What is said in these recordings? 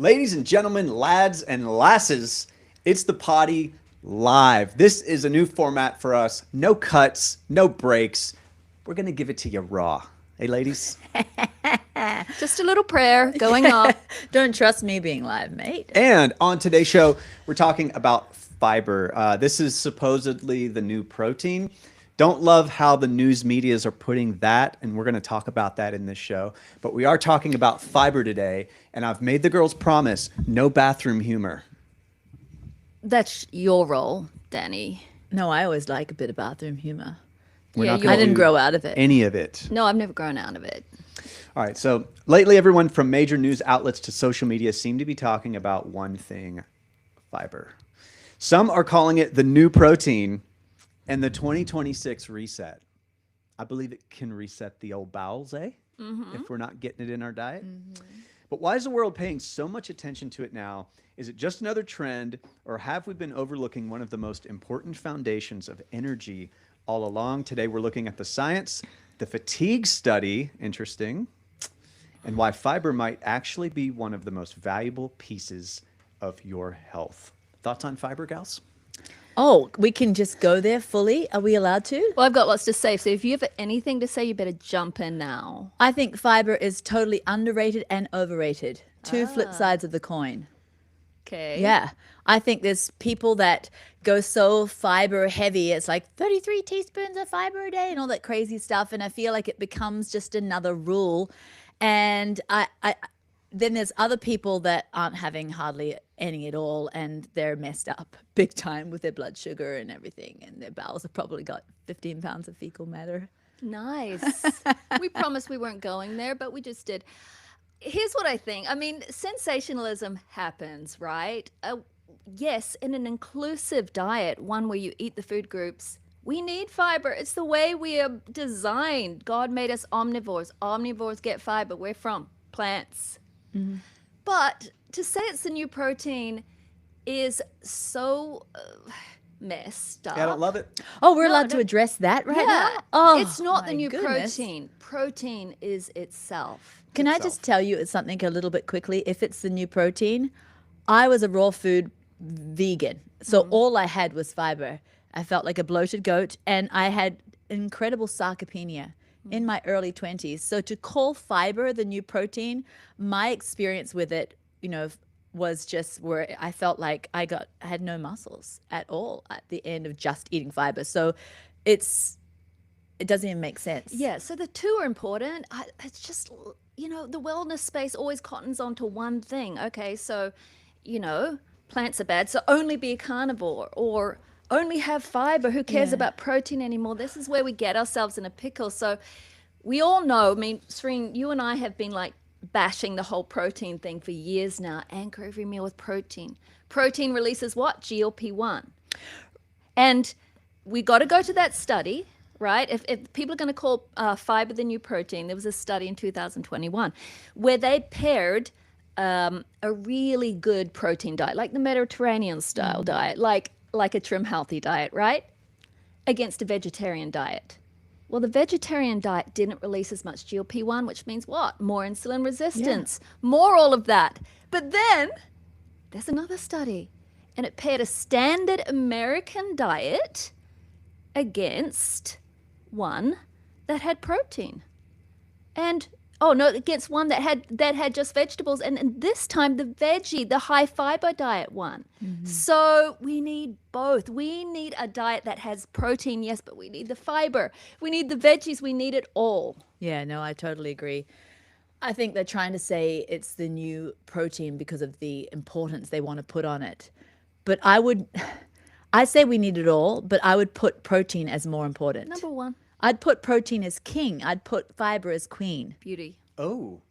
Ladies and gentlemen, lads and lasses, it's the potty live. This is a new format for us. No cuts, no breaks. We're going to give it to you raw. Hey, ladies. Just a little prayer going off. Don't trust me being live, mate. And on today's show, we're talking about fiber. This is supposedly the new protein. Don't love how the news medias are putting that, and we're going to talk about that in this show. But we are talking about fiber today, and I've made the girls promise no bathroom humor. That's your role, Danny. No, I always like a bit of bathroom humor. We're Yeah, not gonna I didn't do grow out of it. any of it. No, I've never grown out of it. All right, so lately everyone from major news outlets to social media seem to be talking about one thing, fiber. Some are calling it the new protein and the 2026 reset. I believe it can reset the old bowels, if we're not getting it in our diet. But why is the world paying so much attention to it now? Is it just another trend, or have we been overlooking one of the most important foundations of energy all along? Today we're looking at the science, the fatigue study, interesting, and why fiber might actually be one of the most valuable pieces of your health. Thoughts on fiber, gals? Oh, we can just go there fully? Are we allowed to? Well, I've got lots to say. So if you have anything to say, you better jump in now. I think fiber is totally underrated and overrated. Two flip sides of the coin. Okay. Yeah. I think there's people that go so fiber heavy. It's like 33 teaspoons of fiber a day and all that crazy stuff. And I feel like it becomes just another rule. And then there's other people that aren't having hardly any at all, and they're messed up big time with their blood sugar and everything. And their bowels have probably got 15 pounds of fecal matter. Nice. We promised we weren't going there, but we just did. Here's what I think. I mean, sensationalism happens, right? Yes, in an inclusive diet, one where you eat the food groups, we need fiber. It's the way we are designed. God made us omnivores. Omnivores get fiber. We're from plants. But to say it's the new protein is so messed up. Yeah, I don't love it. Oh, we're No, allowed to don't- address that right Yeah, now? Oh, it's not the my new goodness. protein. Protein is itself. Can I just tell you something a little bit quickly? If it's the new protein, I was a raw food vegan. So all I had was fiber. I felt like a bloated goat, and I had incredible sarcopenia in my early 20s. So to call fiber the new protein, my experience with it, was just where I felt like I had no muscles at all at the end of just eating fiber. So it doesn't even make sense. Yeah, so the two are important. It's just, the wellness space always cottons onto one thing. Okay, so, plants are bad, so only be a carnivore or only have fiber. Who cares about protein anymore? This is where we get ourselves in a pickle. So we all know, I mean, Serene, you and I have been like bashing the whole protein thing for years now. Anchor every meal with protein. Protein releases what? GLP-1. And we got to go to that study, right? If people are going to call fiber the new protein, there was a study in 2021 where they paired a really good protein diet, like the Mediterranean style diet, like a trim healthy diet, right? Against a vegetarian diet. Well, the vegetarian diet didn't release as much GLP-1, which means what? More insulin resistance, more all of that. But then there's another study, and it paired a standard American diet against one that had protein. And against one that had just vegetables, and this time the high fiber diet won. So we need both. We need a diet that has protein, yes, but we need the fiber. We need the veggies. We need it all. Yeah, no, I totally agree. I think they're trying to say it's the new protein because of the importance they want to put on it. But I say we need it all, but I would put protein as more important. Number one, I'd put protein as king. I'd put fiber as queen. beauty. Oh,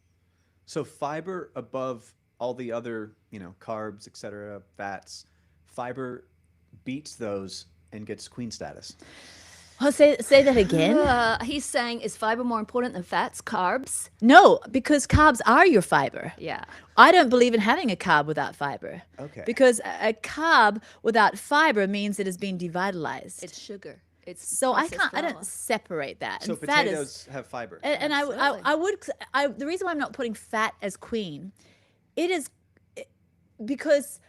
so fiber above all the other, carbs, etc., fats. Fiber beats those and gets queen status. Oh, say that again. He's saying, is fiber more important than fats, carbs? No, because carbs are your fiber. Yeah. I don't believe in having a carb without fiber. Okay. Because a carb without fiber means it has been devitalized. It's sugar. It's So I processed don't flour. separate that. So And fat potatoes have fiber. and Absolutely. the reason why I'm not putting fat as queen, it is because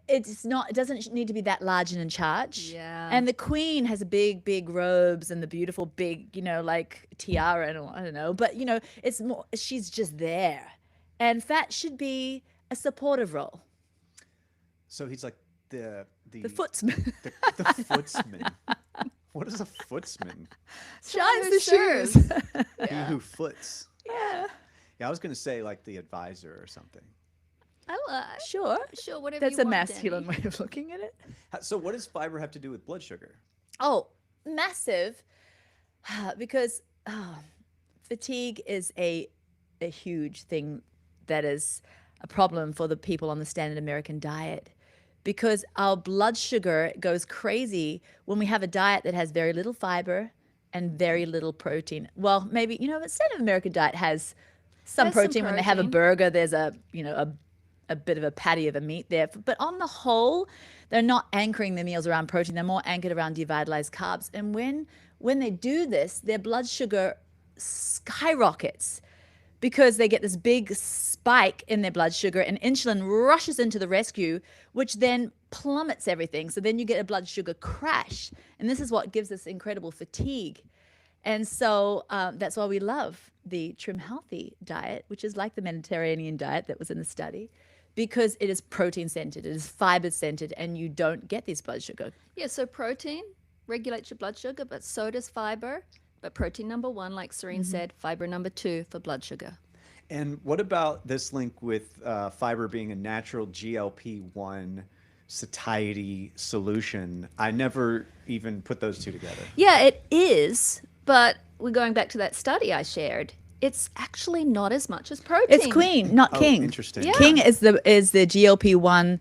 it doesn't need to be that large and in charge. Yeah. And the queen has a big robes and the beautiful big, like tiara and I don't know, but it's more, she's just there. And fat should be a supportive role. So he's like the footsman. The footsman. What is a footsman? Shines the serves. shoes. He who foots. Yeah. Yeah, I was going to say like the advisor or something. Sure. Sure, whatever That's you a want, masculine Danny. way of looking at it. So what does fiber have to do with blood sugar? Oh, massive. Because fatigue is a huge thing that is a problem for the people on the standard American diet. Because our blood sugar goes crazy when we have a diet that has very little fiber and very little protein. Well, maybe, the standard American diet has some There's some protein. When they have a protein. burger, there's a bit of a patty of a meat there. But on the whole, they're not anchoring their meals around protein. They're more anchored around devitalized carbs. And when they do this, their blood sugar skyrockets because they get this big spike in their blood sugar and insulin rushes into the rescue, which then plummets everything. So then you get a blood sugar crash. And this is what gives us incredible fatigue. And so that's why we love the Trim Healthy diet, which is like the Mediterranean diet that was in the study, because it is protein centered, it is fiber centered, and you don't get this blood sugar. Yeah, so protein regulates your blood sugar, but so does fiber. But protein number 1, like Serene said, fiber number 2 for blood sugar. And what about this link with fiber being a natural GLP-1 satiety solution? I never even put those two together. Yeah, it is, but we're going back to that study I shared. It's actually not as much as protein. It's queen, not king. Interesting. Yeah. King is the GLP-1.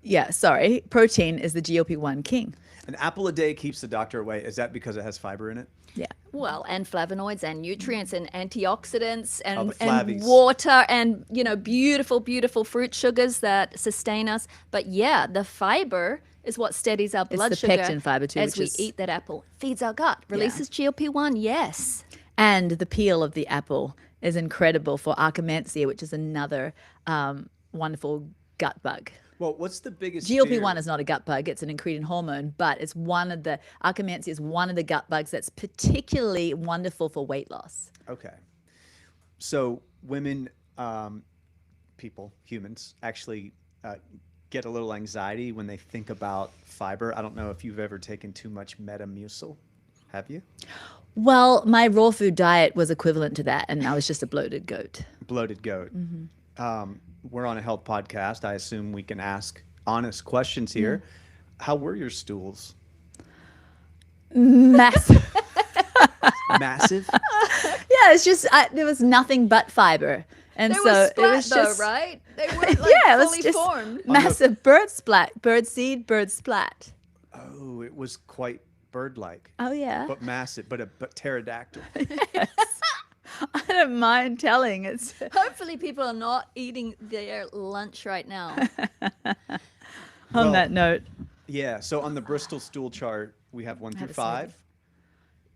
Yeah, sorry. Protein is the GLP-1 king. An apple a day keeps the doctor away. Is that because it has fiber in it? Yeah. Well, and flavonoids and nutrients and antioxidants the and flavies. water and, beautiful, beautiful fruit sugars that sustain us. But yeah, the fiber is what steadies our blood the sugar pectin fiber too, as which we is- eat that apple. Feeds our gut, releases GLP-1, yes. And the peel of the apple is incredible for Akkermansia, which is another wonderful gut bug. Well, what's the biggest GLP-1 fear? is not a gut bug, it's an incretin hormone, but it's Akkermansia is one of the gut bugs that's particularly wonderful for weight loss. Okay. So women, humans, actually get a little anxiety when they think about fiber. I don't know if you've ever taken too much Metamucil. Have you? Well, my raw food diet was equivalent to that, and I was just a bloated goat. Bloated goat. We're on a health podcast. I assume we can ask honest questions here. How were your stools? Massive. Massive? Yeah, it's just there was nothing but fiber, and They so were it splat was though, just right? They weren't yeah, it was fully just formed. massive bird seed, bird splat. Oh, it was quite bird-like, Oh yeah, but massive, but pterodactyl. I don't mind telling. It's Hopefully people are not eating their lunch right now. on Well, that note. Yeah. So on the Bristol stool chart, we have 1 through to say 5.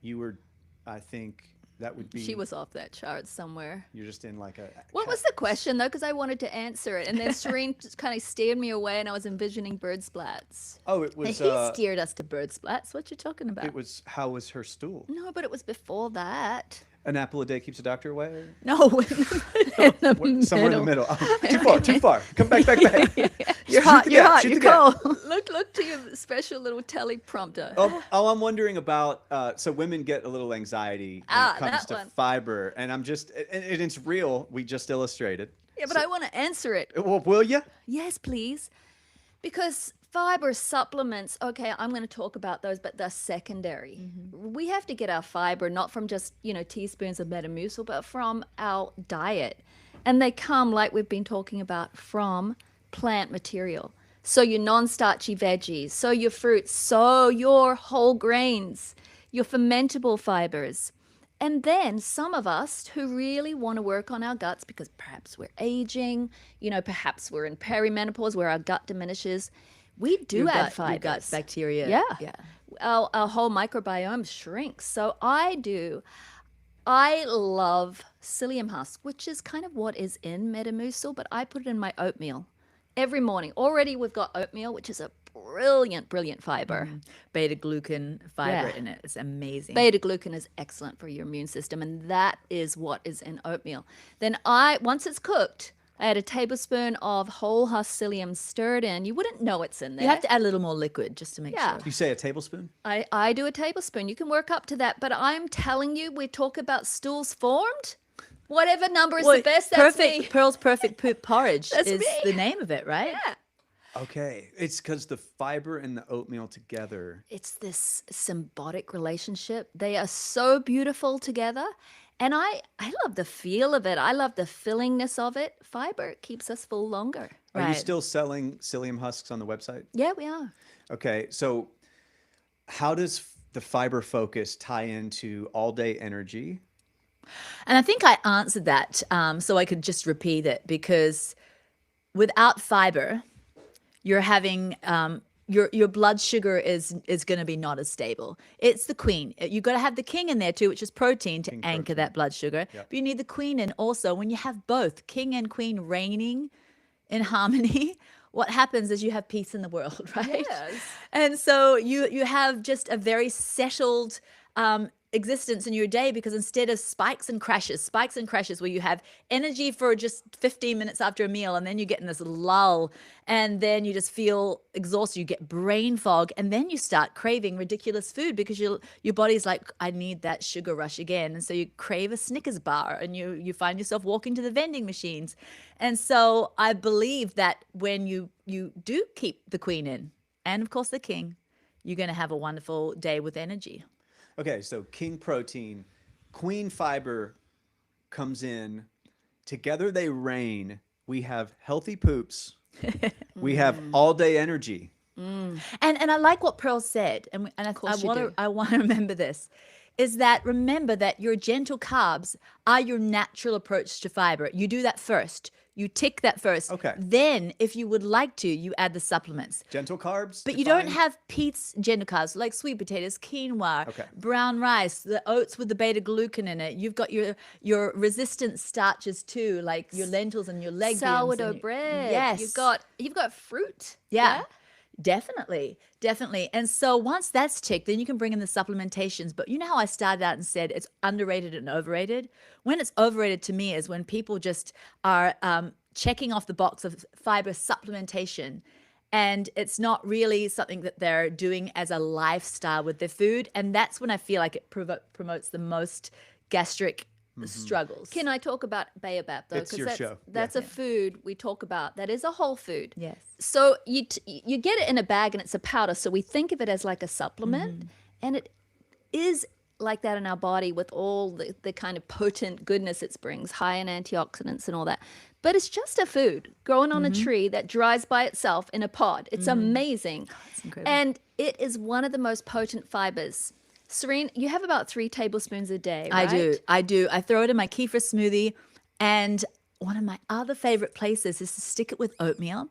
You were, I think that would be. She was off that chart somewhere. You're just in like a. What was the question though? Because I wanted to answer it, and then Serene just kind of steered me away, and I was envisioning bird splats. Oh, it He was. steered us to bird splats. What you talking about? It was. How was her stool? No, but it was before that. An apple a day keeps the doctor away. Or? No, in the What- somewhere in the middle. middle. Oh, too far. Too far. Come back. You're hot. the You're gap, hot. shoot You're the gap. cold. Look to your special little teleprompter. Oh, I'm wondering about. So women get a little anxiety when it comes that to one. fiber, and I'm just. And it's real. We just illustrated. Yeah, but I want to answer it. Well, will you? Yes, please. Because fiber supplements, okay, I'm going to talk about those, but they're secondary. We have to get our fiber not from just, teaspoons of Metamucil, but from our diet. And they come, like we've been talking about, from plant material. So your non-starchy veggies, so your fruits, so your whole grains, your fermentable fibers. And then some of us who really want to work on our guts because perhaps we're aging, perhaps we're in perimenopause where our gut diminishes. We do add fibers. You've got bacteria. Yeah. Yeah. Our whole microbiome shrinks. So I love psyllium husk, which is kind of what is in Metamucil, but I put it in my oatmeal. every morning. Already we've got oatmeal, which is a brilliant fiber. Beta glucan fiber Yeah. in it. It's amazing. Beta glucan is excellent for your immune system, and that is what is in oatmeal. Then once it's cooked, I add a tablespoon of whole husk psyllium stirred in. You wouldn't know it's in there. You have to add a little more liquid just to make Yeah. sure. You say a tablespoon? I do a tablespoon. You can work up to that, but I'm telling you, we talk about stools formed. Whatever number is the best, that's perfect. me. Pearl's Perfect Poop Porridge That's is me. the name of it, right? Yeah. Okay. It's because the fiber and the oatmeal together. It's this symbiotic relationship. They are so beautiful together. And I love the feel of it. I love the fillingness of it. Fiber keeps us full longer. Are you Right. still selling psyllium husks on the website? Yeah, we are. Okay. So how does the fiber focus tie into all day energy? And I think I answered that, so I could just repeat it, because without fiber, you're having your blood sugar is going to be not as stable. It's the queen. You got to have the king in there too, which is protein to anchor protein. that blood sugar. Yep. But you need the queen in also. When you have both king and queen reigning in harmony, what happens is you have peace in the world, right? Yes. And so you have just a very settled existence in your day, because instead of spikes and crashes where you have energy for just 15 minutes after a meal and then you get in this lull and then you just feel exhausted, you get brain fog, and then you start craving ridiculous food because your body's like, I need that sugar rush again. And so you crave a Snickers bar and you find yourself walking to the vending machines. And so I believe that when you do keep the queen in, and of course the king, you're going to have a wonderful day with energy. Okay, so king protein, queen fiber comes in. Together they reign. We have healthy poops. We have all day energy. And I like what Pearl said, and course you do. I want to remember this, is that remember that your gentle carbs are your natural approach to fiber. You do that first. You tick that first. Okay. Then, if you would like to, you add the supplements. Gentle carbs. But you don't defined? have Pete's gentle carbs like sweet potatoes, quinoa, Okay. brown rice, the oats with the beta glucan in it. You've got your resistant starches too, like your lentils and your legumes. Sourdough and bread. Yes. You've got fruit. Yeah. Definitely. And so once that's ticked, then you can bring in the supplementations. But you know how I started out and said it's underrated and overrated? When it's overrated to me is when people just are checking off the box of fiber supplementation, and it's not really something that they're doing as a lifestyle with their food. And that's when I feel like it promotes the most gastric struggles. Can I talk about Baobab though? It's your show. That's a food we talk about. That is a whole food. Yes. So you get it in a bag and it's a powder. So we think of it as like a supplement, and it is like that in our body with all the kind of potent goodness it brings, high in antioxidants and all that. But it's just a food growing on a tree that dries by itself in a pod. It's amazing. It's incredible. And it is one of the most potent fibers. Serene, you have about 3 tablespoons a day, right? I do. I throw it in my kefir smoothie. And one of my other favorite places is to stick it with oatmeal.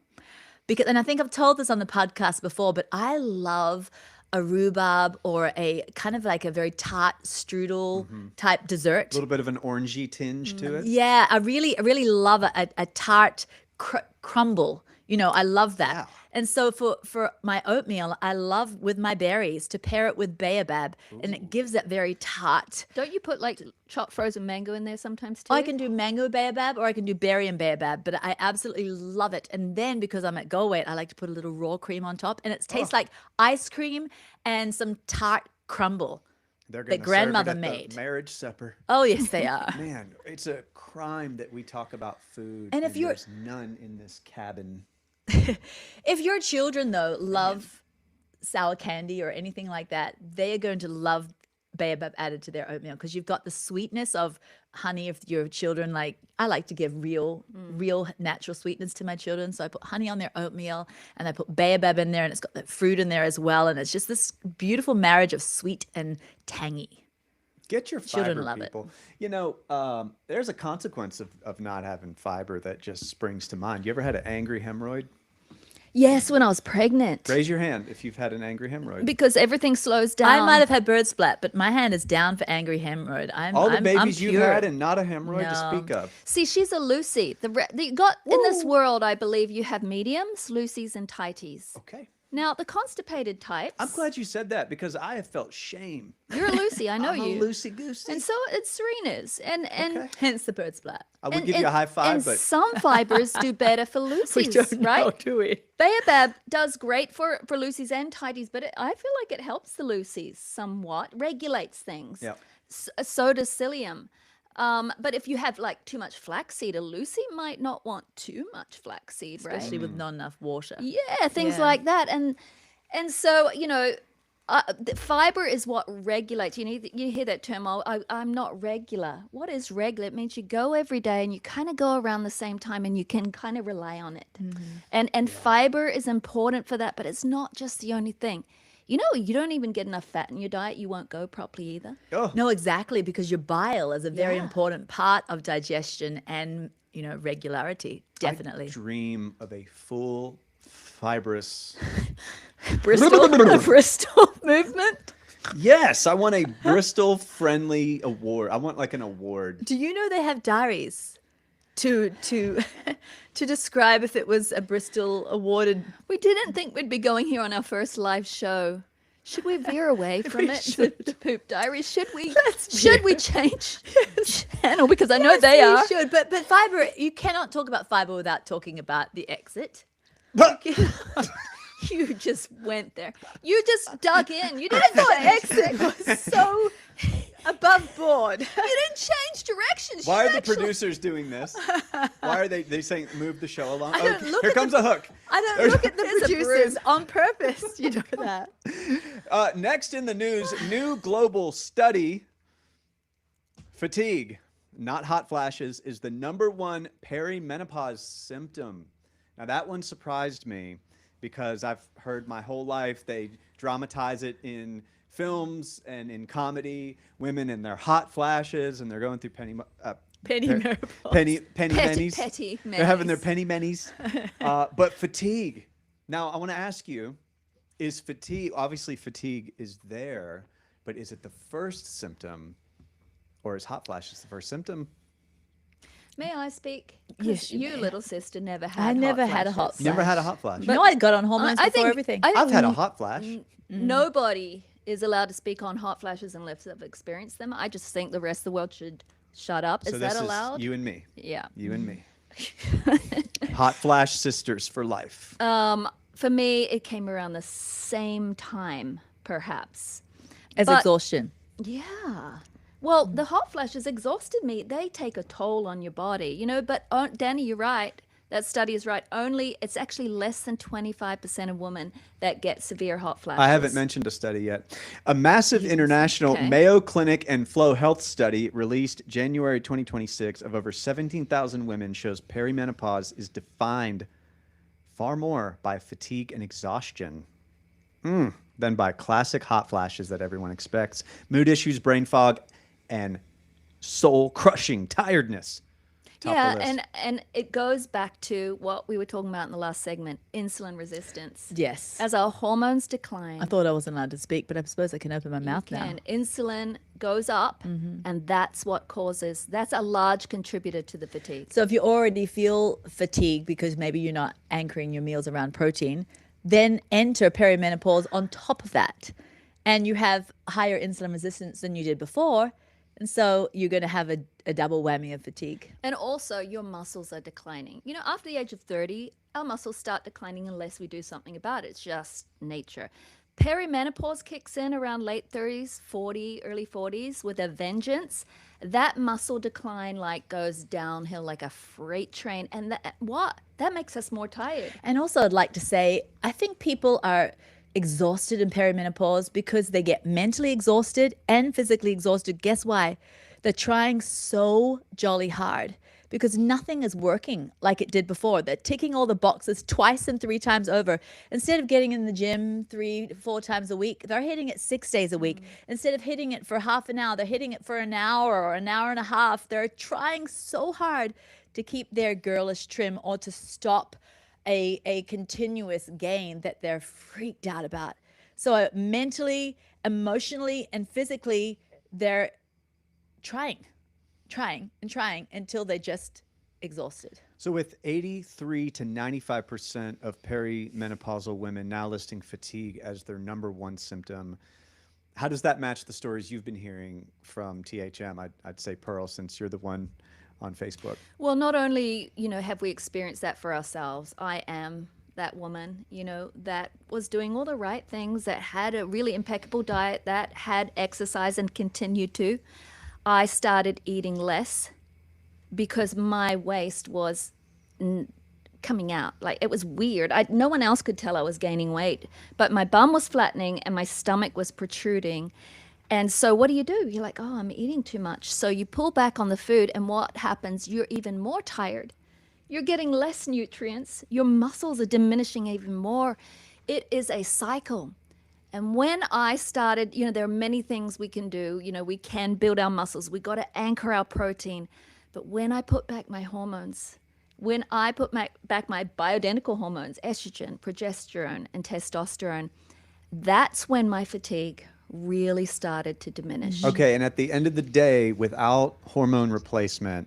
And I think I've told this on the podcast before, but I love a rhubarb or a kind of like a very tart strudel type dessert. A little bit of an orangey tinge to it. Yeah, I really love a tart crumble. You know, I love that. Wow. And so for my oatmeal, I love with my berries to pair it with Baobab, and it gives that very tart. Don't you put like chopped frozen mango in there sometimes too? I can do mango Baobab or I can do berry and Baobab, but I absolutely love it. And then because I'm at go weight, I like to put a little raw cream on top, and it tastes like ice cream and some tart crumble. They're that gonna grandmother serve it at made. the marriage supper. Oh, yes, they are. Man, it's a crime that we talk about food And if you're- there's none in this cabin. If your children, though, love sour candy or anything like that, they are going to love Baobab added to their oatmeal, because you've got the sweetness of honey. If your children I like to give real natural sweetness to my children. So I put honey on their oatmeal and I put Baobab in there, and it's got that fruit in there as well. And it's just this beautiful marriage of sweet and tangy. Get your Children fiber, love it. people. You know, there's a consequence of not having fiber that just springs to mind. You ever had an angry hemorrhoid? Yes, when I was pregnant. Raise your hand if you've had an angry hemorrhoid. Because everything slows down. I might have had bird splat, but my hand is down for angry hemorrhoid. All the I'm babies you've pure. had and not a hemorrhoid to No. speak of. See, she's a Lucy. You got in this world, I believe you have mediums, Lucys, and tighties. Okay. Now, the constipated types. I'm glad you said that because I have felt shame. You're a Lucy. I know I'm you. a loosey-goosey. And so it's Serena's. And Okay. Hence the bird splat. I would give you a high five, and but some fibers do better for Lucy's, right? do we? Baobab does great for Lucy's and tighties, but I feel like it helps the Lucy's somewhat, regulates things. yeah. So does psyllium. But if you have like too much flaxseed, a Lucy might not want too much flaxseed, right? Especially with not enough water. Yeah, things Yeah. like that. And so, the fiber is what regulates. You hear that term, I'm not regular. What is regular? It means you go every day and you kind of go around the same time and you can kind of rely on it. And fiber is important for that, but it's not just the only thing. You don't even get enough fat in your diet, you won't go properly either. Oh, No, exactly, because your bile is a very Yeah. important part of digestion and, regularity. Definitely. I dream of a full fibrous. Bristol movement. Yes, I want a Bristol friendly award. I want like an award. Do you know they have diaries to to describe if it was a Bristol awarded? We didn't think we'd be going here on our first live show. Should we veer away from it to poop diaries? Should we? Should we change channel? Because I know they are. Should, but fiber. You cannot talk about fiber without talking about the exit. You just went there. You just dug in. You didn't say Exit was so above board. You didn't change directions. Why You are the actually- producers doing this? Why are they saying move the show along? don't look Here at comes a hook. I don't There's- look at the There's a producers on purpose. You know that. Next in the news, new global study. Fatigue, not hot flashes, is the #1 perimenopause symptom. Now that one surprised me because I've heard my whole life they dramatize it in films and in comedy, women and their hot flashes and they're going through penny Perimenopause. mennies. petty They're having their mennies. penny mennies. But fatigue. Now I want to ask you, is fatigue, obviously fatigue is there, but is it the first symptom or is hot flashes the first symptom? May I speak? 'Cause Yes, you you may. little sister never had. I never hot had a hot flashes. Never had a Flash. hot flash. You know, I got on hormones I before think everything. I've had a hot flash. Nobody is allowed to speak on hot flashes unless they've experienced them. I just think the rest of the world should shut up. So Is this that allowed? is you and me. Yeah. You and me. Hot flash sisters for life. For me, it came around the same time, perhaps. As but- exhaustion. Yeah. Well, the hot flashes exhausted me. They take a toll on your body, but Danny, you're right. That study is right. It's actually less than 25% of women that get severe hot flashes. I haven't mentioned a study yet. A massive international Okay. Mayo Clinic and Flow Health study released January 2026 of over 17,000 women shows perimenopause is defined far more by fatigue and exhaustion than by classic hot flashes that everyone expects. Mood issues, brain fog, and soul-crushing tiredness. Top of Yeah, the list. and it goes back to what we were talking about in the last segment, insulin resistance. Yes. As our hormones decline, I thought I wasn't allowed to speak, but I suppose I can open my mouth now. and insulin goes up, and that's a large contributor to the fatigue. So if you already feel fatigued because maybe you're not anchoring your meals around protein, then enter perimenopause on top of that. And you have higher insulin resistance than you did before. And so you're going to have a double whammy of fatigue. And also, your muscles are declining. After the age of 30, our muscles start declining unless we do something about it. It's just nature. Perimenopause kicks in around late 30s, 40, early 40s with a vengeance. That muscle decline goes downhill like a freight train. And that makes us more tired. And also, I'd like to say, I think people are exhausted in perimenopause because they get mentally exhausted and physically exhausted. Guess why? They're trying so jolly hard because nothing is working like it did before. They're ticking all the boxes twice and 3 times over. Instead of getting in the gym 3-4 times a week, they're hitting it 6 days a week. Instead of hitting it for half an hour, they're hitting it for an hour or an hour and a half. They're trying so hard to keep their girlish trim or to stop a continuous gain that they're freaked out about. So mentally, emotionally, and physically, they're trying and trying until they're just exhausted. So with 83 to 95% of perimenopausal women now listing fatigue as their number one symptom, how does that match the stories you've been hearing from THM? I'd say Pearl, since you're the one on Facebook. Well, not only, have we experienced that for ourselves, I am that woman, that was doing all the right things, that had a really impeccable diet, that had exercise and continued to. I started eating less because my waist was coming out. Like, it was weird. No one else could tell I was gaining weight, but my bum was flattening and my stomach was protruding. And so what do? You're like, oh, I'm eating too much. So you pull back on the food, and what happens? You're even more tired. You're getting less nutrients. Your muscles are diminishing even more. It is a cycle. And when I started, there are many things we can do. We can build our muscles. We got to anchor our protein. But when I put back my hormones, when I put back my bioidentical hormones, estrogen, progesterone, and testosterone, that's when my fatigue really started to diminish. Okay, and at the end of the day, without hormone replacement,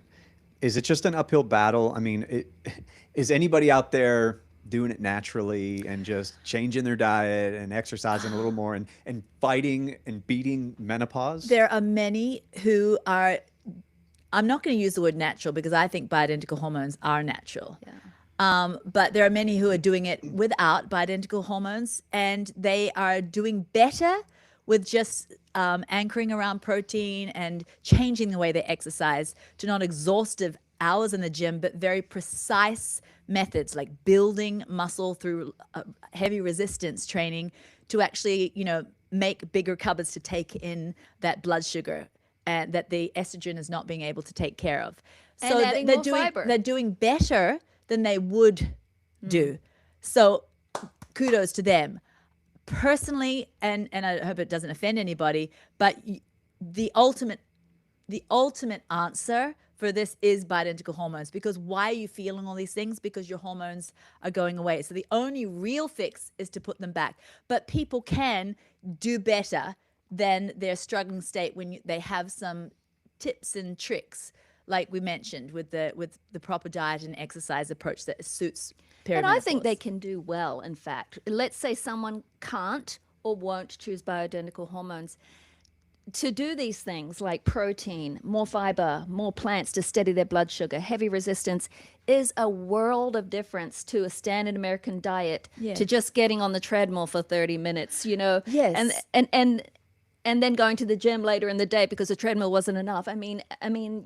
is it just an uphill battle? I mean, is anybody out there doing it naturally and just changing their diet and exercising a little more and fighting and beating menopause? There are many who are, I'm not going to use the word natural because I think bioidentical hormones are natural. Yeah. But there are many who are doing it without bioidentical hormones, and they are doing better with just anchoring around protein and changing the way they exercise to not exhaustive hours in the gym, but very precise methods like building muscle through heavy resistance training to actually, make bigger cupboards to take in that blood sugar and that the estrogen is not being able to take care of. And So adding more fiber. They're doing better than they would do. So kudos to them. Personally, and I hope it doesn't offend anybody, but the ultimate answer for this is bioidentical hormones. Because why are you feeling all these things? Because your hormones are going away. So the only real fix is to put them back. But people can do better than their struggling state when they have some tips and tricks, like we mentioned, with the proper diet and exercise approach that suits perimenopause. And I think they can do well, in fact. Let's say someone can't or won't choose bioidentical hormones. To do these things like protein, more fiber, more plants to steady their blood sugar, heavy resistance is a world of difference to a standard American diet, to just getting on the treadmill for 30 minutes, Yes. And then going to the gym later in the day because the treadmill wasn't enough. I mean,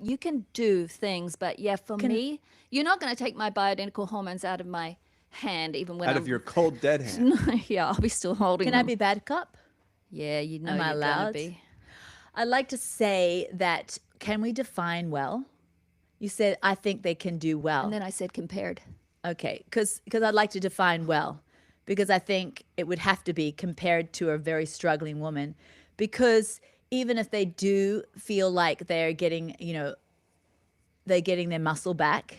you can do things, but for me, you're not going to take my bioidentical hormones out of my hand, even when Out of your cold, dead hand. yeah, I'll be still holding Can them. I be bad cop? Yeah, Am I you're gonna allowed? be. I'd like to say that, can we define well? You said, I think they can do well. And then I said compared. Okay, because I'd like to define well, because I think it would have to be compared to a very struggling woman, because even if they do feel like they're getting, they're getting their muscle back,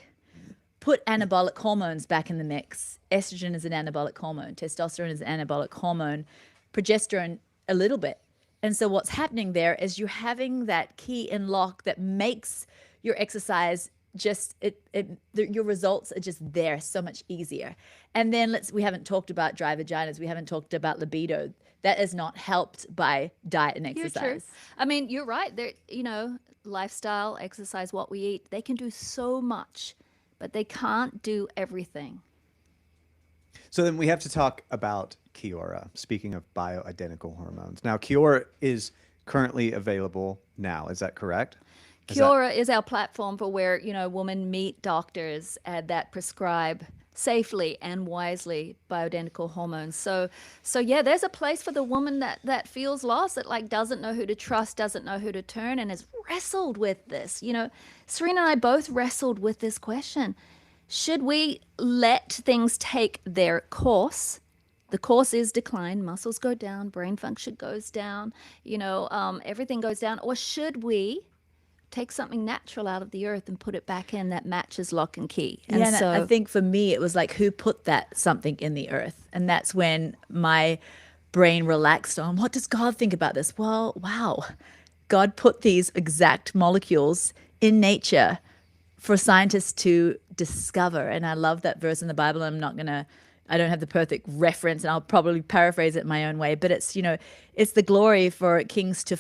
put anabolic hormones back in the mix. Estrogen is an anabolic hormone. Testosterone is an anabolic hormone. Progesterone, a little bit. And so what's happening there is you're having that key in lock that makes your exercise just your results are just there so much easier. And then we haven't talked about dry vaginas. We haven't talked about libido. That is not helped by diet and You're exercise. true. I mean, you're right. There, lifestyle, exercise, what we eat, they can do so much, but they can't do everything. So then we have to talk about Kiora, speaking of bioidentical hormones. Now, Kiora is currently available now. Is that correct? Kiora is our platform for where, women meet doctors that prescribe safely and wisely bioidentical hormones. So yeah, there's a place for the woman that feels lost, that doesn't know who to trust, doesn't know who to turn, and has wrestled with this. Serene and I both wrestled with this question. Should we let things take their course? The course is decline, muscles go down, brain function goes down, everything goes down. Or should we take something natural out of the earth and put it back in that matches lock and key. And Yeah, and so I think for me, it was like, who put that something in the earth? And that's when my brain relaxed on, what does God think about this? Well, wow, God put these exact molecules in nature for scientists to discover. And I love that verse in the Bible. I don't have the perfect reference, and I'll probably paraphrase it my own way, but it's, it's the glory for kings to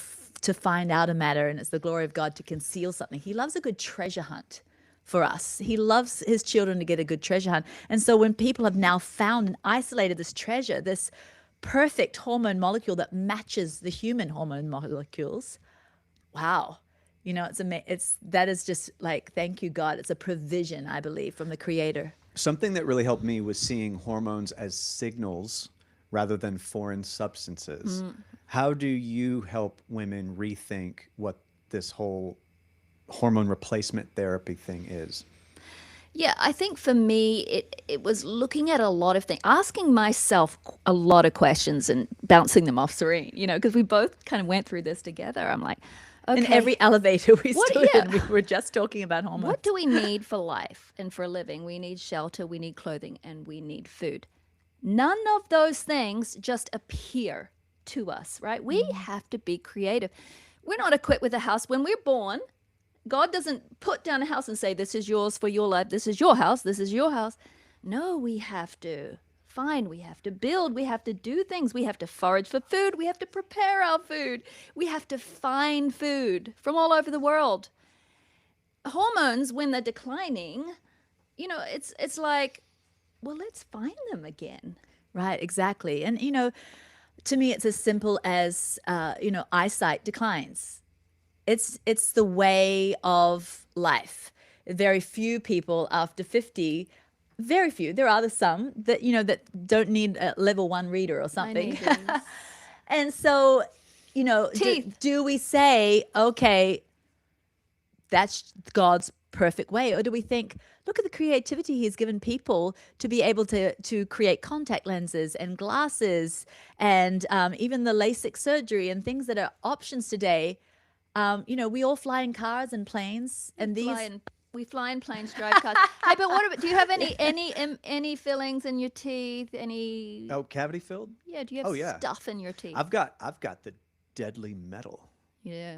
find out a matter, and it's the glory of God to conceal something. He loves a good treasure hunt for us. He loves his children to get a good treasure hunt. And so when people have now found and isolated this treasure, this perfect hormone molecule that matches the human hormone molecules, wow. That is just like, thank you, God. It's a provision, I believe, from the Creator. Something that really helped me was seeing hormones as signals rather than foreign substances. How do you help women rethink what this whole hormone replacement therapy thing is? yeah, I think for me, it was looking at a lot of things, asking myself a lot of questions and bouncing them off Serene, because we both kind of went through this together. I'm like, okay, In every elevator we What- stood yeah. in, we were just talking about hormones. what do we need for life and for a living? We need shelter, we need clothing, and we need food. None of those things just appear to us, right? We have to be creative. We're not equipped with a house. When we're born, God doesn't put down a house and say, this is yours for your life. This is your house. This is your house. No, we have to find, we have to build, we have to do things. We have to forage for food. We have to prepare our food. We have to find food from all over the world. Hormones, when they're declining, it's like, well, let's find them again. Right, exactly. And, to me, it's as simple as, eyesight declines. It's the way of life. Very few people after 50, very few. There are some that, that don't need a level 1 reader or something. need these. And so, Teeth. do we say, okay, that's God's perfect way? Or do we think, look at the creativity he's given people to be able to create contact lenses and glasses and even the LASIK surgery and things that are options today. We all fly in cars and planes, and We fly in planes, drive cars. Hey, but what about? Do you have any fillings in your teeth? Any? Oh, cavity filled? Yeah. Do you have yeah. stuff in your teeth? I've got the deadly metal. Yeah.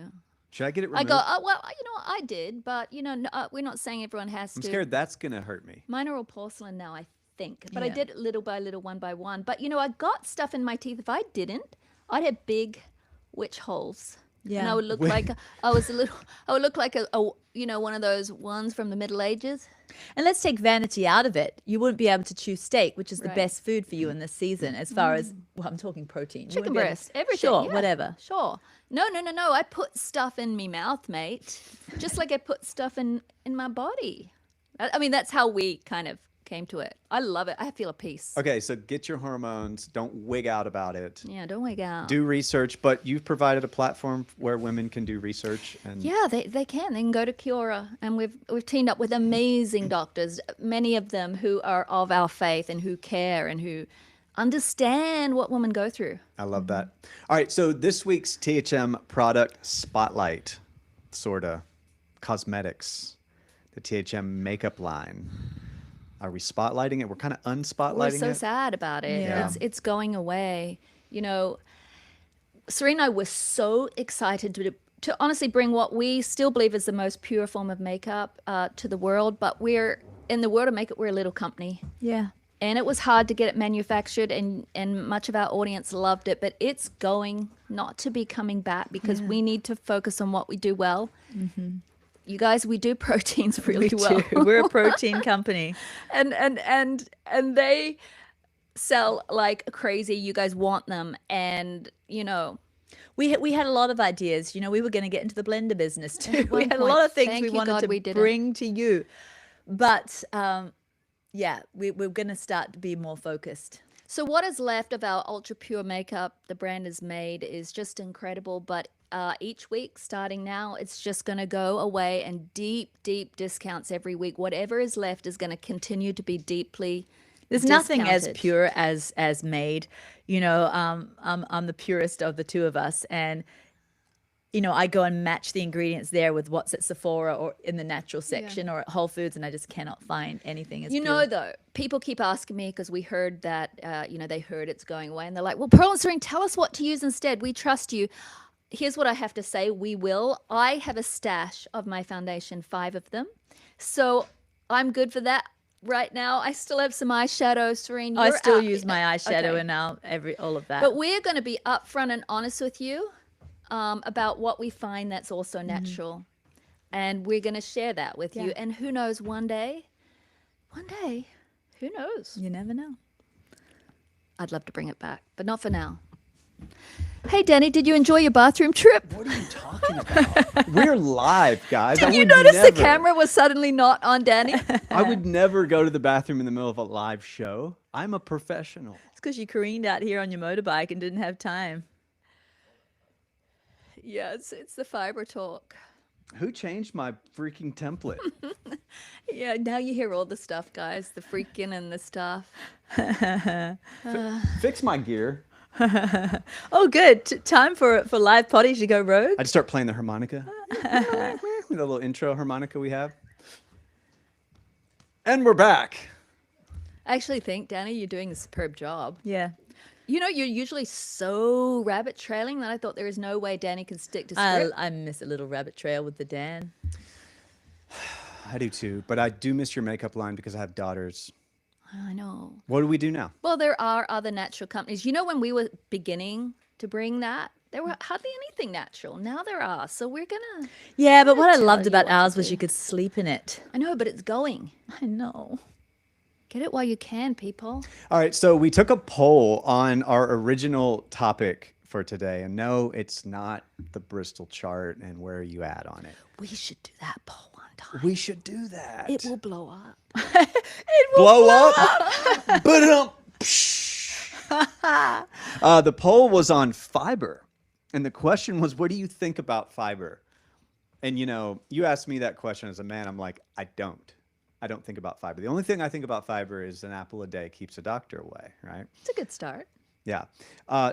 Should I get it I removed? go. Oh, well, I did, but we're not saying everyone has I'm to. scared that's gonna hurt me. Mine are all porcelain now, I think, but I Yeah. did it little by little, one by one. But I got stuff in my teeth. If I didn't, I'd have big witch holes. And Yeah. I would look like I would look like a one of those ones from the Middle Ages. And let's take vanity out of it. You wouldn't be able to choose steak, which is the Right. best food for you in this season, as far as, well, I'm talking protein. You Chicken wouldn't be able- breast, everything. Sure, yeah, whatever. Sure. No. I put stuff in me mouth, mate. Just like I put stuff in my body. I mean, that's how we kind of came to it. I love it. I feel a peace. Okay, so get your hormones. Don't wig out about it. Yeah, don't wig out. Do research, but you've provided a platform where women can do research and Yeah, they can. They can go to Cura, and we've teamed up with amazing doctors, many of them who are of our faith and who care and who understand what women go through. I love that. All right, so this week's THM product spotlight, sorta, cosmetics, the THM makeup line. Are we spotlighting it? We're kind of unspotlighting We're so it. sad about it. Yeah. It's going away. Serene and I were so excited to honestly bring what we still believe is the most pure form of makeup to the world. But we're in the world of makeup, we're a little company. Yeah. And it was hard to get it manufactured, and much of our audience loved it. But it's going not to be coming back because we need to focus on what we do well. Mm-hmm. You guys, we do proteins really well. We're a protein company. and they sell like crazy. You guys want them, and We had a lot of ideas. We were going to get into the blender business too. At We one had a point. lot of things Thank we you, wanted God, to we didn't. bring to you. But we're going to start to be more focused. So what is left of our ultra pure makeup the brand has made is just incredible. But each week, starting now, it's just going to go away, and deep discounts every week. Whatever is left is going to continue to be deeply There's nothing as discounted. pure as made. I'm the purest of the two of us, and I go and match the ingredients there with what's at Sephora or in the natural section or at Whole Foods, and I just cannot find anything as pure. Though, people keep asking me because we heard that, they heard it's going away, and they're like, well, Pearl and Serene, tell us what to use instead. We trust you. Here's what I have to say. We will. I have a stash of my foundation, 5 of them. So I'm good for that right now. I still have some eyeshadow, Serene. I You're still out. use my eyeshadow Okay. and all of that. But we're going to be upfront and honest with you about what we find that's also natural. And we're going to share that with you. Yeah. And who knows, one day, who knows? You never know. I'd love to bring it back, but not for now. Hey, Danny, did you enjoy your bathroom trip? What are you talking about? We're live, guys. Did you notice the camera was suddenly not on Danny? I would never go to the bathroom in the middle of a live show. I'm a professional. It's because you careened out here on your motorbike and didn't have time. Yeah, it's the fiber talk. Who changed my freaking template? Yeah, now you hear all the stuff, guys. The freaking and the stuff. Fix my gear. Oh, good. Time for live potty to go rogue. I'd start playing the harmonica. The little intro harmonica we have. And we're back. I actually think, Danny, you're doing a superb job. Yeah. You're usually so rabbit trailing that I thought there is no way Danny can stick to script. I miss a little rabbit trail with the Dan. I do too, but I do miss your makeup line because I have daughters. I know. What do we do now? Well, there are other natural companies. When we were beginning to bring that, there were hardly anything natural. Now there are. So we're going to... Yeah, but what I tell loved you about what to ours was do. you could sleep in it. I know, but it's going. I know. Get it while you can, people. All right, so we took a poll on our original topic for today, and no, it's not the Bristol chart and where are you at on it. We should do that poll one time. We should do that. It will blow up. blow up. Ba-dum. The poll was on fiber, and the question was, what do you think about fiber? And you asked me that question as a man. I'm like, I don't think about fiber. The only thing I think about fiber is an apple a day keeps a doctor away, right? It's a good start. Yeah.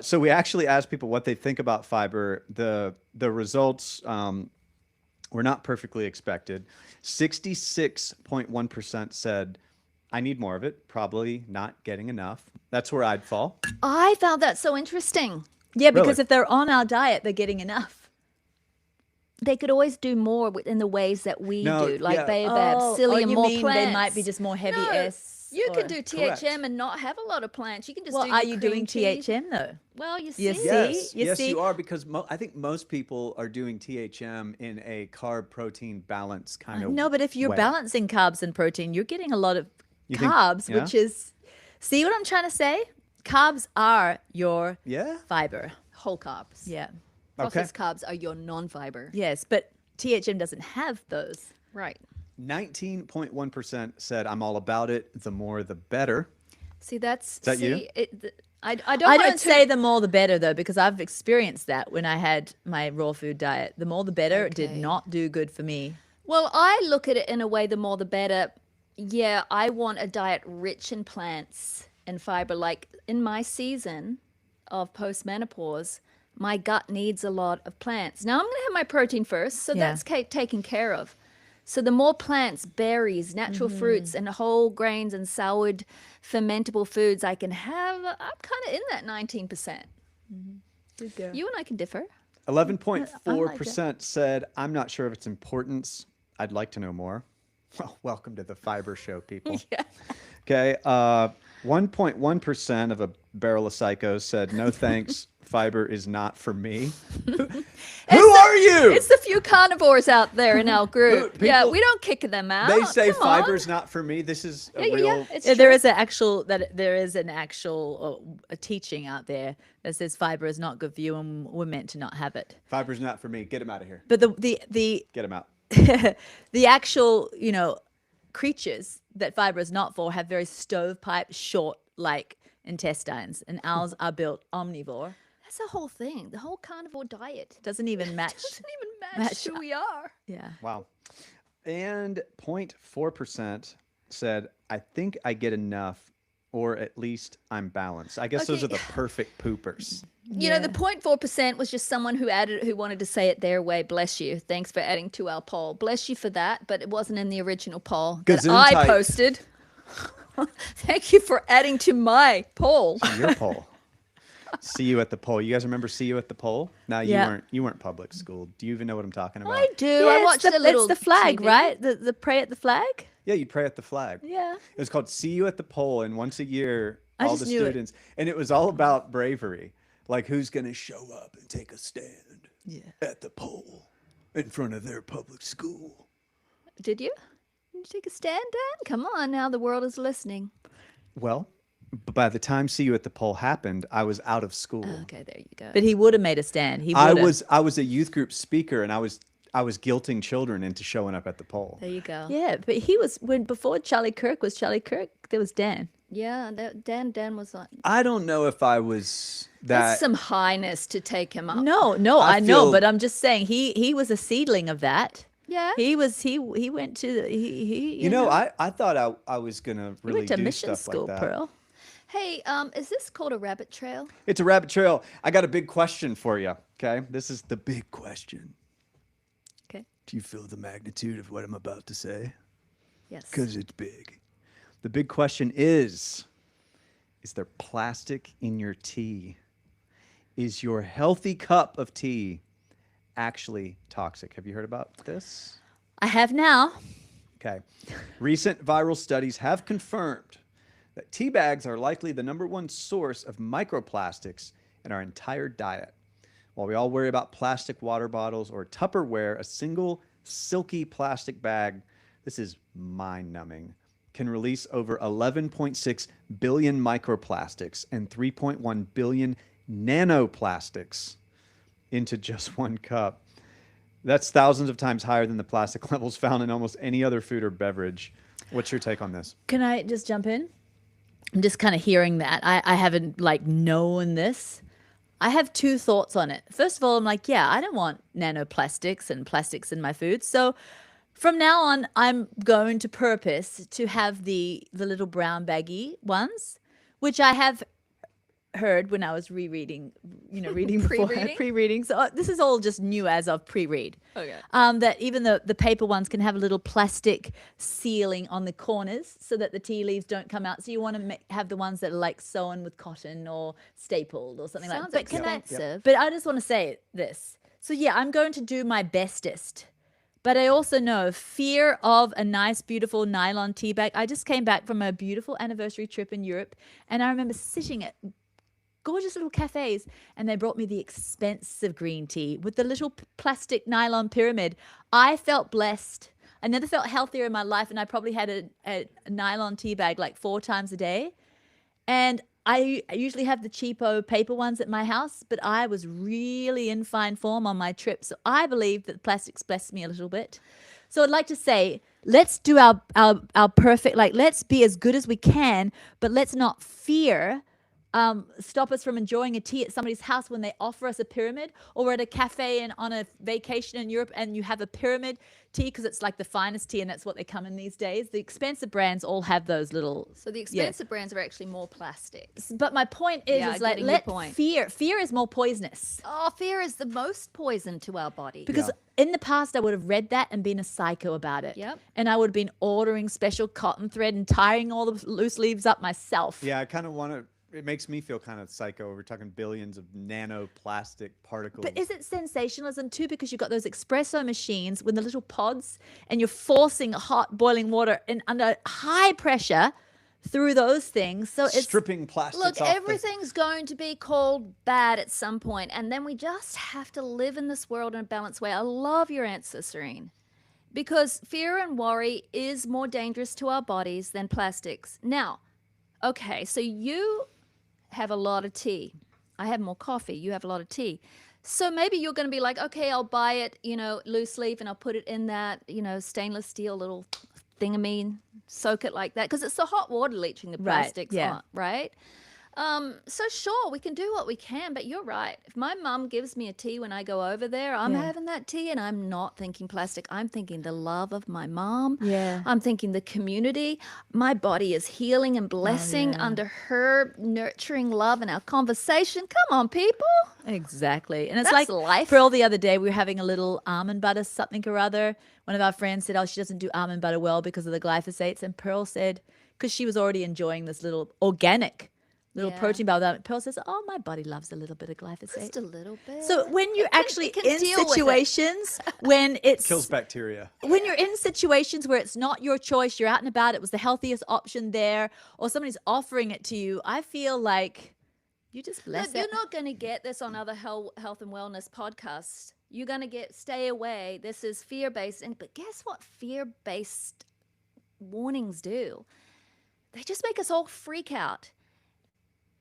So we actually asked people what they think about fiber. The results were not perfectly expected. 66.1% said, I need more of it. Probably not getting enough. That's where I'd fall. I found that so interesting. Yeah, because Really? if they're on our diet, they're getting enough. They could always do more in the ways that we No, do, like yeah. Baobab, psyllium, you more mean plants. they might be just more heavy No, S? you or- can do Correct. THM and not have a lot of plants. You can just Well, do are your you cream doing tea. THM though? Well, you see. Yes. Yes, See? You yes, see? you are, because I think most people are doing THM in a carb-protein balance kind of No, but if you're way. balancing carbs and protein, you're getting a lot of You think- carbs, yeah? which is, see what I'm trying to say? Carbs are your Yeah? fiber. Whole carbs. Yeah. Processed carbs are your non-fiber. Yes, but THM doesn't have those. Right. 19.1% said, I'm all about it. The more, the better. See, that's... that you? I don't I want don't to say the more the better though, because I've experienced that when I had my raw food diet. The more the better did Okay. not do good for me. Well, I look at it in a way, the more the better. Yeah, I want a diet rich in plants and fiber. Like in my season of postmenopause, my gut needs a lot of plants. Now I'm going to have my protein first, so Yeah. that's taken care of. So the more plants, berries, natural fruits, and whole grains and soured fermentable foods I can have, I'm kind of in that 19%. Good girl. You and I can differ. 11.4% said, I'm not sure of its importance. I'd like to know more. Well, welcome to the Fiber Show, people. Yeah. Okay. 1.1% of a barrel of psychos said, no thanks. Fiber is not for me. Who are you? It's the few carnivores out there in our group. People- Yeah, we don't kick them out. They say Come on. fiber's not for me. This is a Yeah, real... yeah, it's Yeah, there true. is an actual a teaching out there that says fiber is not good for you and we're meant to not have it. Fiber's not for me. Get him out of here. But the Get him out. the actual, creatures that fiber is not for have very stovepipe short like intestines, and ours are built omnivore. That's the whole thing. The whole carnivore diet Doesn't even match. doesn't even match who we are. Yeah. Wow. And 0.4% said, I think I get enough or at least I'm balanced. I guess those are Okay. the perfect poopers. You know, the 0.4% was just someone who wanted to say it their way. Bless you. Thanks for adding to our poll. Bless you for that, but it wasn't in the original poll that I Gesundheit. posted. Thank you for adding to my poll. Your poll. See you at the poll. You guys remember See You at the Poll? No, Yeah. you weren't public school. Do you even know what I'm talking about? I do. Yeah, I it's watched the, the little it's the flag, TV. right? The pray at the flag. Yeah, you pray at the flag. Yeah. It was called See You at the Poll, and once a year, I all just the knew it. students, and it was all about bravery. Like, who's going to show up and take a stand at the poll in front of their public school? Did you? Did you take a stand, Dan? Come on, now the world is listening. Well, by the time See You at the Poll happened, I was out of school. Okay, there you go. But he would have made a stand. He would I have. was a youth group speaker, and I was guilting children into showing up at the poll. There you go. Yeah, but he was before Charlie Kirk was Charlie Kirk. There was Dan. Yeah, Dan was like, I don't know if I was that's that. some highness to take him up. No, I I know, feel- but I'm just saying he was a seedling of that. Yeah. He went to he You know, I thought I was gonna he really went to do mission stuff school, like that. Pearl. Hey, is this called a rabbit trail? It's a rabbit trail. I got a big question for you. Okay, this is the big question. Okay. Do you feel the magnitude of what I'm about to say? Yes. Because it's big. The big question is there plastic in your tea? Is your healthy cup of tea actually toxic? Have you heard about this? I have now. Okay. Recent viral studies have confirmed that tea bags are likely the #1 source of microplastics in our entire diet. While we all worry about plastic water bottles or Tupperware, a single silky plastic bag, this is mind-numbing, can release over 11.6 billion microplastics and 3.1 billion nanoplastics into just one cup. That's thousands of times higher than the plastic levels found in almost any other food or beverage. What's your take on this? Can I just jump in? I'm just kind of hearing that. I haven't like known this. I have two thoughts on it. First of all, I'm like, yeah, I don't want nanoplastics and plastics in my food. So from now on, I'm going to purpose to have the little brown baggy ones, which I have heard when I was rereading, reading before Pre-reading? pre-reading. So this is all just new as of pre-read. Okay. That even the paper ones can have a little plastic sealing on the corners so that the tea leaves don't come out. So you want to have the ones that are like sewn with cotton or stapled or something Sounds like that. expensive. But I just want to say this. So yeah, I'm going to do my bestest. But I also know fear of a nice, beautiful nylon tea bag. I just came back from a beautiful anniversary trip in Europe, and I remember sitting at gorgeous little cafes, and they brought me the expensive green tea with the little plastic nylon pyramid. I felt blessed. I never felt healthier in my life, and I probably had a nylon tea bag like 4 times a day. And I usually have the cheapo paper ones at my house, but I was really in fine form on my trip. So I believe that the plastics blessed me a little bit. So I'd like to say, let's do our perfect, like, let's be as good as we can, but let's not fear stop us from enjoying a tea at somebody's house when they offer us a pyramid, or at a cafe and on a vacation in Europe and you have a pyramid tea because it's like the finest tea and that's what they come in these days. The expensive brands all have those little. So the expensive brands are actually more plastic. But my point is, Yeah, is like, getting your let point. fear is more poisonous. Oh, fear is the most poison to our body. Because in the past, I would have read that and been a psycho about it. Yep. And I would have been ordering special cotton thread and tying all the loose leaves up myself. Yeah, I kind of want to. It makes me feel kind of psycho. We're talking billions of nanoplastic particles. But is it sensationalism too? Because you've got those espresso machines with the little pods and you're forcing hot boiling water under high pressure through those things. So it's stripping plastics Look, off everything's going to be called bad at some point, and then we just have to live in this world in a balanced way. I love your answer, Serene, because fear and worry is more dangerous to our bodies than plastics. Now, okay, so you have a lot of tea. I have more coffee. You have a lot of tea. So maybe you're going to be like, okay, I'll buy it, loose leaf, and I'll put it in that, stainless steel little thingamine, soak it like that, because it's the hot water leaching the Right, plastics yeah. on, right? So sure, we can do what we can, but you're right. If my mum gives me a tea when I go over there, I'm Yeah. having that tea and I'm not thinking plastic. I'm thinking the love of my mom. Yeah. I'm thinking the community. My body is healing and blessing yeah. under her nurturing love and our conversation. Come on, people. Exactly. And it's That's like life. Pearl the other day, we were having a little almond butter something or other. One of our friends said, oh, she doesn't do almond butter well because of the glyphosates. And Pearl said, because she was already enjoying this little organic little Yeah. protein bar. Pearl says, oh, my body loves a little bit of glyphosate. Just a little bit. So when you're actually it can in deal with it. situations when it's Kills bacteria. when you're in situations where it's not your choice, you're out and about, it was the healthiest option there, or somebody's offering it to you, I feel like you just bless Look, it. you're not going to get this on other health and wellness podcasts. You're going to stay away. This is fear-based. But guess what fear-based warnings do? They just make us all freak out.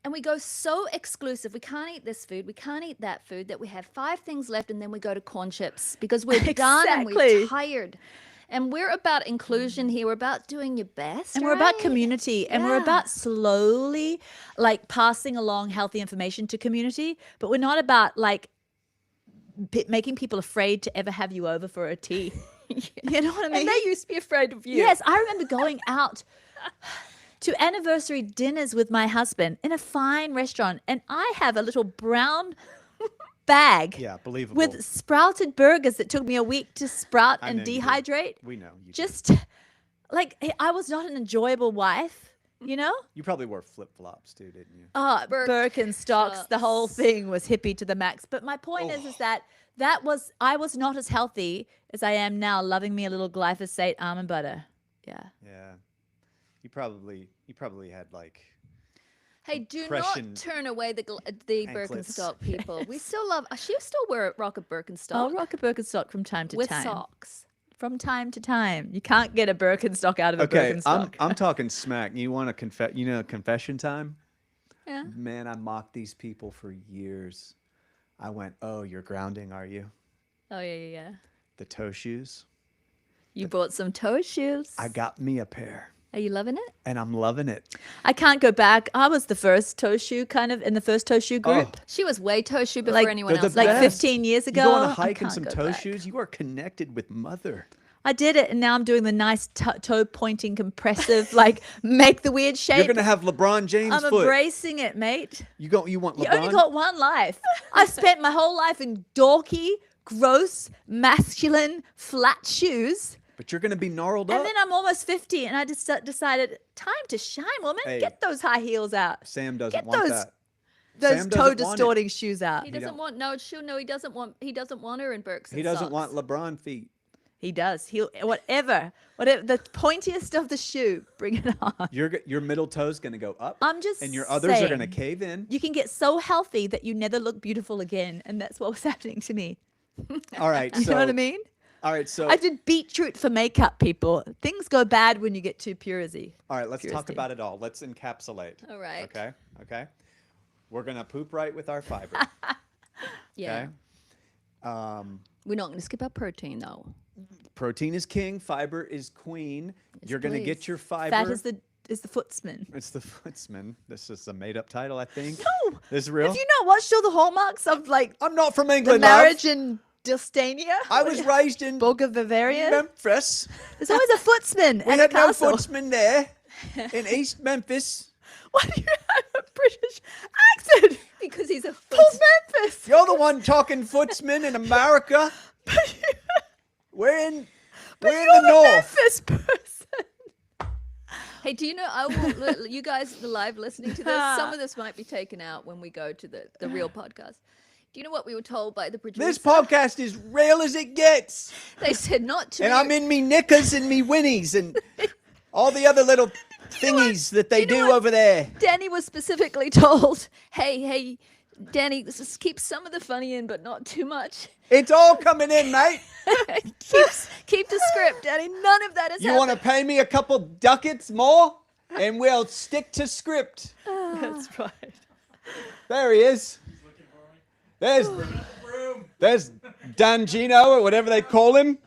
And we go so exclusive. We can't eat this food. We can't eat that food that we have 5 things left and then we go to corn chips because we're done and Exactly. we're tired. And we're about inclusion here. We're about doing your best. And we're about right? community, and we're Yeah. about slowly like passing along healthy information to community, but we're not about like making people afraid to ever have you over for a tea. You know what I mean? And they used to be afraid of you. Yes, I remember going out to anniversary dinners with my husband in a fine restaurant, and I have a little brown bag Yeah, believable. with sprouted burgers that took me a week to sprout I and know you did. dehydrate. We know. You did. Just like I was not an enjoyable wife, you know? You probably wore flip-flops too, didn't you? Oh, Birkenstocks, the whole Birkenstocks. thing was hippie to the max. But my point is that I was not as healthy as I am now, loving me a little glyphosate almond butter. Yeah. Yeah. You probably had like Hey, do Compression not turn away the anklets. Birkenstock people. We still love. She still rock a Birkenstock I'll rock a Birkenstock from time to with time. socks. From time to time. You can't get a Birkenstock out of a okay. Birkenstock. I'm talking smack. You want to confession time? Yeah. Man, I mocked these people for years. I went, "Oh, you're grounding, are you?" Oh yeah. The toe shoes. You bought some toe shoes. I got me a pair, Are you loving it? and I'm loving it. I can't go back. I was the first toe shoe kind of in the first toe shoe group. She was way toe shoe before Like, anyone they're the else. Like best. 15 years You ago. go on a I hike in can't some go toe back. shoes. You are connected with mother. I did it, and now I'm doing the nice toe pointing compressive, like make the weird shape. You're gonna have LeBron James I'm foot. embracing it, mate. You want You LeBron? only got one life. I've spent my whole life in dorky, gross, masculine, flat shoes. but you're gonna be gnarled up. And then I'm almost 50, and I just decided, time to shine, woman. Hey. Get those high heels out. Sam doesn't Get want those- that. Those Sam toe doesn't want it. distorting shoes out. He doesn't don't- want he doesn't want her in Birks. He doesn't want LeBron feet. He does. He'll whatever the pointiest of the shoe. Bring it on. Your middle toe's gonna go up. I'm just and your others are gonna saying. cave in. You can get so healthy that you never look beautiful again, and that's what was happening to me. All right, You so know what I mean? all right, so I did beetroot for makeup, people. Things go bad when you get too purisy. all right, let's talk Curiosity. about it all. Let's encapsulate. All right. Okay. We're gonna poop right with our fiber. Yeah. Okay. We're not going to skip our protein though. Protein is king. Fiber is queen. You're gonna please. get your fiber. Fat is the footsman. It's the Footsman. This is a made-up title, I think. No, This is real. have you not watched all the hallmarks of like I'm not from the England. marriage love. in Dulstania? I was raised in Borg Bavaria. Memphis. There's always a footsman We and had a no castle. footsman there in East Memphis. Why do you have a British accent? Because he's a Full Memphis. You're the one talking footsman in America. But We're in you're the the north. Memphis person. Hey, do you know? I will. You guys, the live listening to this, some of this might be taken out when we go to the real podcast. Do you know what we were told by the producer? This podcast is real as it gets. They said not to. And I'm in me knickers and me winnies and all the other little thingies that they Do you know do what? over there. Danny was specifically told, "Hey, Danny, just keep some of the funny in, but not too much. It's all coming in, mate. keep the script, Danny. None of that is You want to pay me a couple ducats more? And we'll stick to script. That's right. There he is. There's Dan Gino or whatever they call him.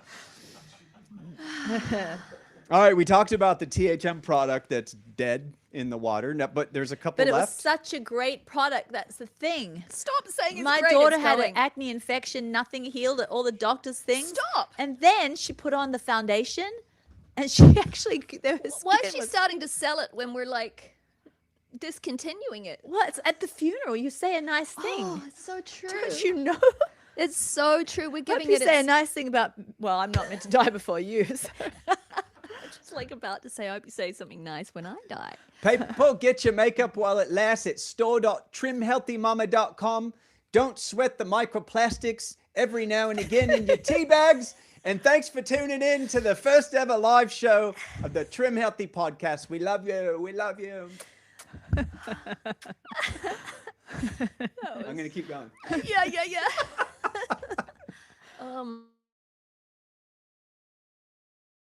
All right, we talked about the THM product that's dead in the water. No, but there's a couple But it was left. such a great product. That's the thing. Stop saying it's My great, daughter it's had going. an acne infection, nothing healed at all the doctor's things. Stop. And then she put on the foundation and she actually, there was Why is she starting to sell it when we're like discontinuing it? Well, it's at the funeral. You say a nice thing. Oh, it's so true. Don't you know? It's so true. We're Hope giving you it. say a its- nice thing about, well, I'm not meant to die before you. So. Just like about to say, I hope you say something nice when I die. People, get your makeup while it lasts at store.trimhealthymama.com. Don't sweat the microplastics every now and again in your tea bags. And thanks for tuning in to the first ever live show of the Trim Healthy podcast. We love you. We love you. I'm going to keep going. Yeah.